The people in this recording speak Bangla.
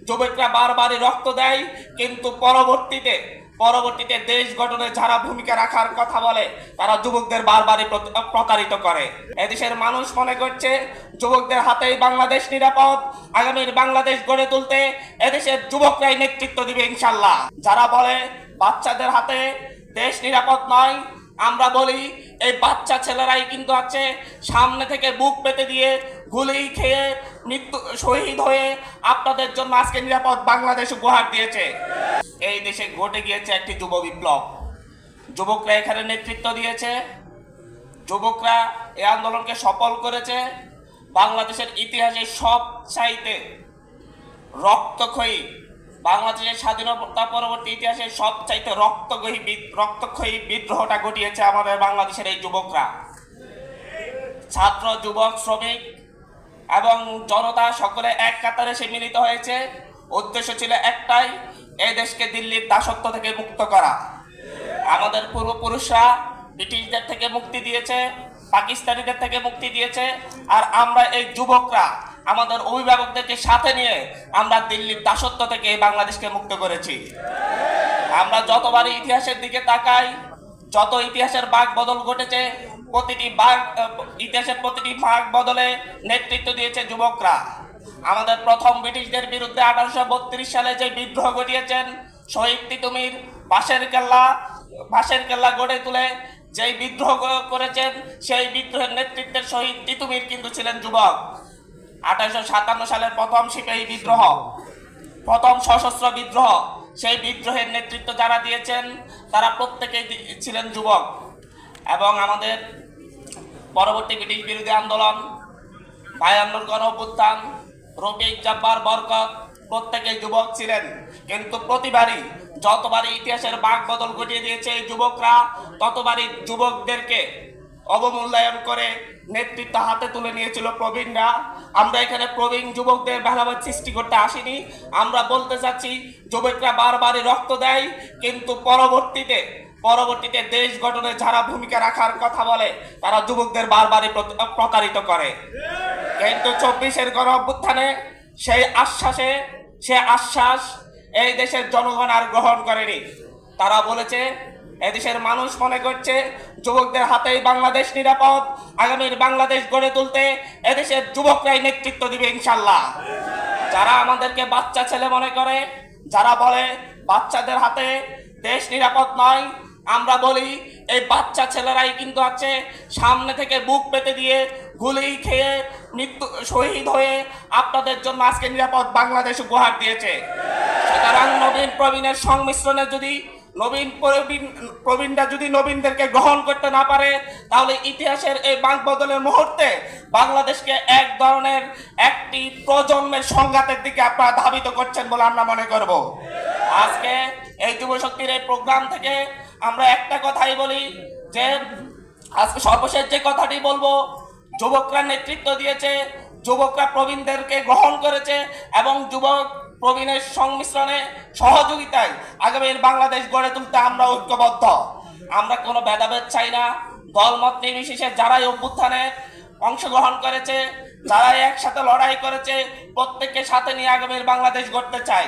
যুবকরা বারবারই রক্ত দেয়, কিন্তু পরবর্তীতে দেশ গঠনে যারা ভূমিকা রাখার কথা বলে তারা যুবকদের বারবারই প্রতারিত করে। এদেশের মানুষ মনে করছে যুবকদের হাতেই বাংলাদেশ নিরাপদ। আগামীর বাংলাদেশ গড়ে তুলতে এদেশের যুবকরাই নেতৃত্ব দিবে ইনশাল্লাহ। যারা বলে বাচ্চাদের হাতে দেশ নিরাপদ নয়, আমরা বলি এই বাচ্চা ছেলেরাই কিন্তু আছে সামনে থেকে বুক পেতে দিয়ে গুলি খেয়ে মৃত্যু শহীদ হয়ে আপনাদের জন্য আজকে নিরাপদ বাংলাদেশ উপহার দিয়েছে। এই দেশে ঘটে গিয়েছে একটি যুব বিপ্লব। যুবকরা এখানে নেতৃত্ব দিয়েছে, যুবকরা এই আন্দোলনকে সফল করেছে। বাংলাদেশের ইতিহাসে সবচাইতে রক্তক্ষয়ী, বাংলাদেশের স্বাধীনতা পরবর্তী ইতিহাসে সবচাইতে রক্তক্ষয়ী বিদ্রোহটা ঘটিয়েছে আমাদের বাংলাদেশের এই যুবকরা। ছাত্র, যুবক, শ্রমিক এবং জনতা সকলে এক কাতারে সে মিলিত হয়েছে। উদ্দেশ্য ছিল একটাই, এই দেশকে দিল্লির দাসত্ব থেকে মুক্ত করা। আমাদের পূর্বপুরুষরা ব্রিটিশদের থেকে মুক্তি দিয়েছে, পাকিস্তানিদের থেকে মুক্তি দিয়েছে, আর আমরা এই যুবকরা আমাদের অভিভাবকদেরকে সাথে নিয়ে আমরা দিল্লির দাসত্ব থেকে বাংলাদেশকে মুক্ত করেছি। আমরা যতবারই ইতিহাসের দিকে তাকাই, যত ইতিহাসের বাঁক বদল ঘটেছে, ইতিহাসের প্রতিটি বাঁক বদলে নেতৃত্ব দিয়েছে যুবকরা। আমাদের প্রথম ব্রিটিশদের বিরুদ্ধে 1832 সালে যে বিদ্রোহ ঘটিয়েছেন, শহীদ তিতুমির বাঁশের কেল্লা গড়ে তুলে যেই বিদ্রোহ করেছেন, সেই বিদ্রোহের নেতৃত্বের শহীদ তিতুমির কিন্তু ছিলেন যুবক। 1857 সালের প্রথম সিপাহী বিদ্রোহ, প্রথম সশস্ত্র বিদ্রোহ, সেই বিদ্রোহের নেতৃত্ব যারা দিয়েছেন তারা প্রত্যেকেই ছিলেন যুবক। এবং আমাদের পরবর্তী ব্রিটিশ বিরোধী আন্দোলন, 52 গণ অভ্যুত্থান, রফিক, জব্বার, বরকত প্রত্যেকেই যুবক ছিলেন। কিন্তু প্রতিবারই যতবারই ইতিহাসের বাঁক বদল ঘটিয়ে দিয়েছে এই যুবকরা, ততবারই যুবকদেরকে অবমূল্যায়ন করে নেতৃত্ব হাতে তুলে নিয়েছিল প্রবীণরা। আমরা এখানে প্রবীণ যুবকদের ভেদাভেদ সৃষ্টি করতে আসিনি। আমরা বলতে চাচ্ছি যুবকরা বারবারই রক্ত দেয়, কিন্তু পরবর্তীতে দেশ গঠনে যারা ভূমিকা রাখার কথা বলে তারা যুবকদের বারবারই প্রতারিত করে। কিন্তু 24-এর গণ অভ্যুত্থানে সেই আশ্বাস এই দেশের জনগণ আর গ্রহণ করেনি। তারা বলেছে এদেশের মানুষ মনে করছে যুবকদের হাতেই বাংলাদেশ নিরাপদ। আগামীর বাংলাদেশ গড়ে তুলতে এদেশের যুবকরাই নেতৃত্ব দিবে ইনশাল্লাহ। যারা আমাদেরকে বাচ্চা ছেলে মনে করে, যারা বলে বাচ্চাদের হাতে দেশ নিরাপদ নয়, আমরা বলি এই বাচ্চা ছেলেরাই কিন্তু আছে সামনে থেকে বুক পেতে দিয়ে গুলি খেয়ে মৃত্যু শহীদ হয়ে আপনাদের জন্য আজকে নিরাপদ বাংলাদেশ উপহার দিয়েছে। সুতরাং নবীন প্রবীণের সংমিশ্রণে যদি প্রবীণরা যদি নবীনদেরকে গ্রহণ করতে না পারে, তাহলে ইতিহাসের এই বাঁক বদলের মুহূর্তে বাংলাদেশকে এক ধরনের একটি প্রজন্মের সংঘাতের দিকে আপনারা ধাবিত করছেন বলে আমরা মনে করব। আজকে এই যুবশক্তির এই প্রোগ্রাম থেকে আমরা একটা কথাই বলি যে আজকে সর্বশেষ যে কথাটি বলবো, যুবকরা নেতৃত্ব দিয়েছে, যুবকরা প্রবীণদেরকে গ্রহণ করেছে এবং যুবক প্রবীণের সংমিশ্রণে সহযোগিতায় আগামীর বাংলাদেশ গড়ে তুলতে আমরা ঐক্যবদ্ধ। আমরা কোনো ভেদাভেদ চাই না। দলমত নির্বিশেষে যারাই অভ্যুত্থানে অংশগ্রহণ করেছে, যারাই একসাথে লড়াই করেছে, প্রত্যেককে সাথে নিয়ে আগামীর বাংলাদেশ গড়তে চাই।